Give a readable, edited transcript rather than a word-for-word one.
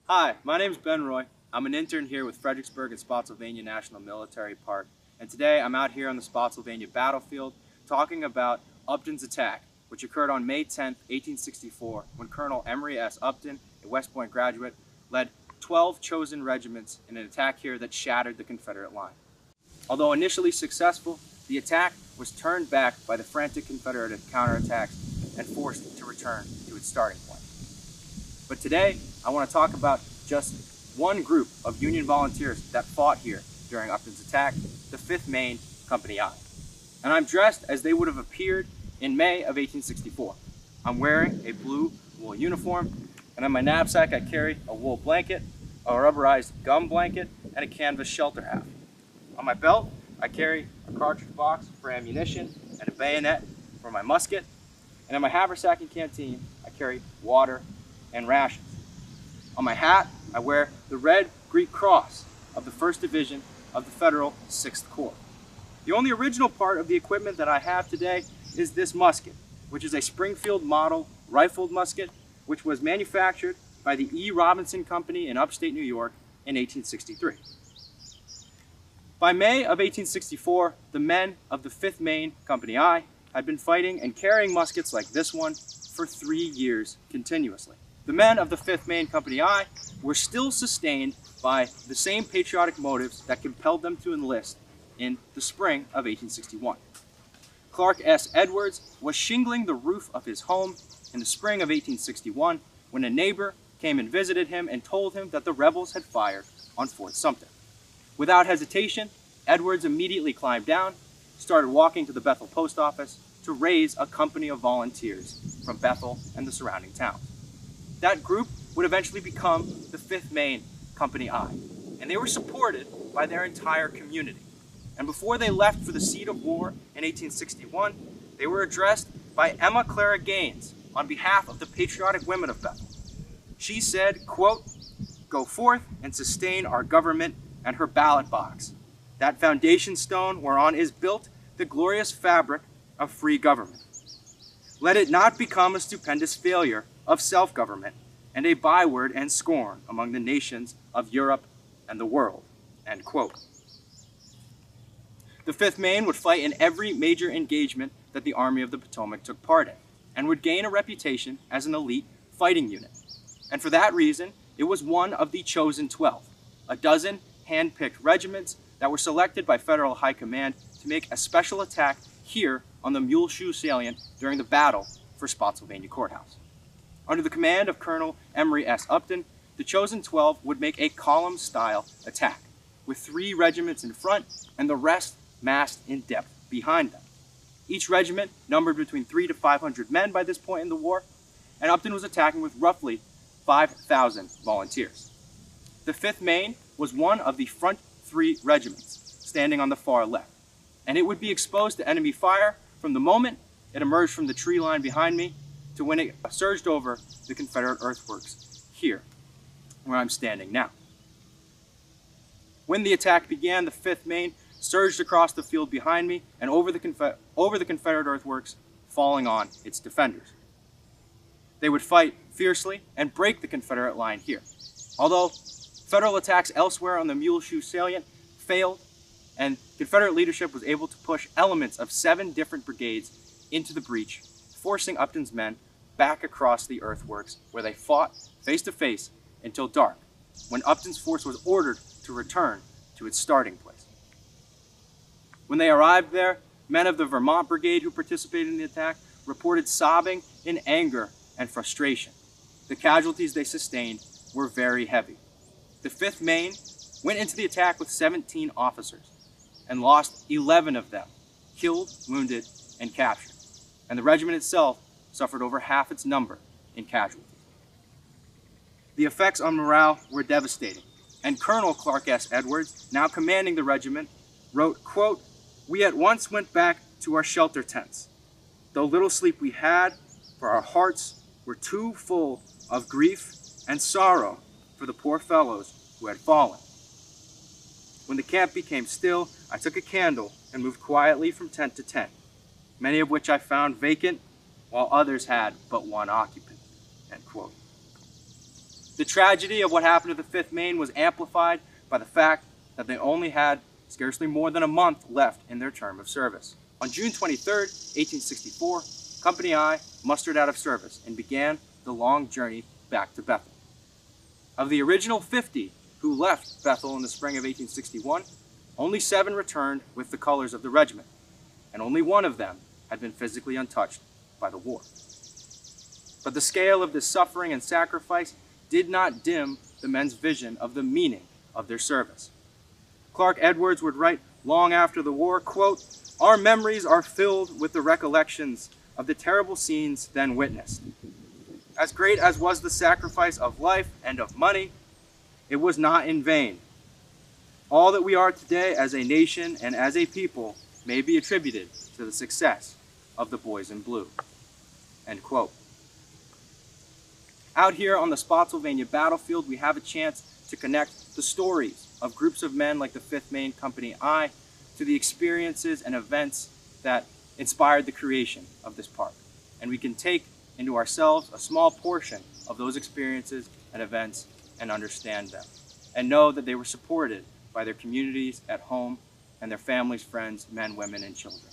Hi, my name is Ben Roy. I'm an intern here with Fredericksburg and Spotsylvania National Military Park, and today I'm out here on the Spotsylvania battlefield talking about Upton's attack, which occurred on May 10, 1864, when Colonel Emory S. Upton, a West Point graduate, led 12 chosen regiments in an attack here that shattered the Confederate line. Although initially successful, the attack was turned back by the frantic Confederate counterattacks and forced to return to its starting point. But today, I want to talk about just one group of Union volunteers that fought here during Upton's attack, the 5th Maine Company I. And I'm dressed as they would have appeared in May of 1864. I'm wearing a blue wool uniform, and on my knapsack I carry a wool blanket, a rubberized gum blanket, and a canvas shelter half. On my belt, I carry a cartridge box for ammunition and a bayonet for my musket, and in my haversack and canteen, I carry water and rations. On my hat, I wear the red Greek cross of the 1st Division of the Federal 6th Corps. The only original part of the equipment that I have today is this musket, which is a Springfield model rifled musket, which was manufactured by the E. Robinson Company in upstate New York in 1863. By May of 1864, the men of the 5th Maine Company I had been fighting and carrying muskets like this one for 3 years continuously. The men of the 5th Maine Company I were still sustained by the same patriotic motives that compelled them to enlist in the spring of 1861. Clark S. Edwards was shingling the roof of his home in the spring of 1861 when a neighbor came and visited him and told him that the rebels had fired on Fort Sumter. Without hesitation, Edwards immediately climbed down, started walking to the Bethel post office to raise a company of volunteers from Bethel and the surrounding towns. That group would eventually become the 5th Maine Company I, and they were supported by their entire community. And before they left for the seat of war in 1861, they were addressed by Emma Clara Gaines on behalf of the patriotic women of Bethel. She said, quote, "Go forth and sustain our government and her ballot box, that foundation stone whereon is built the glorious fabric of free government. Let it not become a stupendous failure of self-government and a byword and scorn among the nations of Europe and the world." End quote. The 5th Maine would fight in every major engagement that the Army of the Potomac took part in, and would gain a reputation as an elite fighting unit. And for that reason, it was one of the chosen 12, a dozen hand-picked regiments that were selected by Federal High Command to make a special attack here on the Mule Shoe Salient during the battle for Spotsylvania Courthouse. Under the command of Colonel Emory S. Upton, the chosen 12 would make a column-style attack, with 3 regiments in front and the rest massed in depth behind them. Each regiment numbered between 300 to 500 men by this point in the war, and Upton was attacking with roughly 5,000 volunteers. The 5th Maine was one of the front 3 regiments, standing on the far left, and it would be exposed to enemy fire from the moment it emerged from the tree line behind me to when it surged over the Confederate earthworks here, where I'm standing now. When the attack began, the 5th Maine surged across the field behind me and over the Confederate earthworks, falling on its defenders. They would fight fiercely and break the Confederate line here. Although Federal attacks elsewhere on the Mule Shoe Salient failed, and Confederate leadership was able to push elements of 7 different brigades into the breach, forcing Upton's men back across the earthworks, where they fought face to face until dark, when Upton's force was ordered to return to its starting place. When they arrived there, men of the Vermont Brigade who participated in the attack reported sobbing in anger and frustration. The casualties they sustained were very heavy. The 5th Maine went into the attack with 17 officers and lost 11 of them, killed, wounded, and captured. And the regiment itself suffered over half its number in casualties. The effects on morale were devastating, and Colonel Clark S. Edwards, now commanding the regiment, wrote, quote, "We at once went back to our shelter tents. Though little sleep we had, for our hearts were too full of grief and sorrow for the poor fellows who had fallen. When the camp became still, I took a candle and moved quietly from tent to tent, many of which I found vacant, while others had but one occupant." End quote. The tragedy of what happened to the 5th Maine was amplified by the fact that they only had scarcely more than a month left in their term of service. On June 23, 1864, Company I mustered out of service and began the long journey back to Bethel. Of the original 50 who left Bethel in the spring of 1861, only 7 returned with the colors of the regiment, and only 1 of them had been physically untouched by the war. But the scale of this suffering and sacrifice did not dim the men's vision of the meaning of their service. Clark Edwards would write long after the war, quote, "Our memories are filled with the recollections of the terrible scenes then witnessed. As great as was the sacrifice of life and of money, it was not in vain. All that we are today as a nation and as a people may be attributed to the success of the boys in blue." End quote. Out here on the Spotsylvania battlefield, we have a chance to connect the stories of groups of men like the 5th Maine Company I to the experiences and events that inspired the creation of this park. And we can take into ourselves a small portion of those experiences and events and understand them, and know that they were supported by their communities at home and their families, friends, men, women, and children.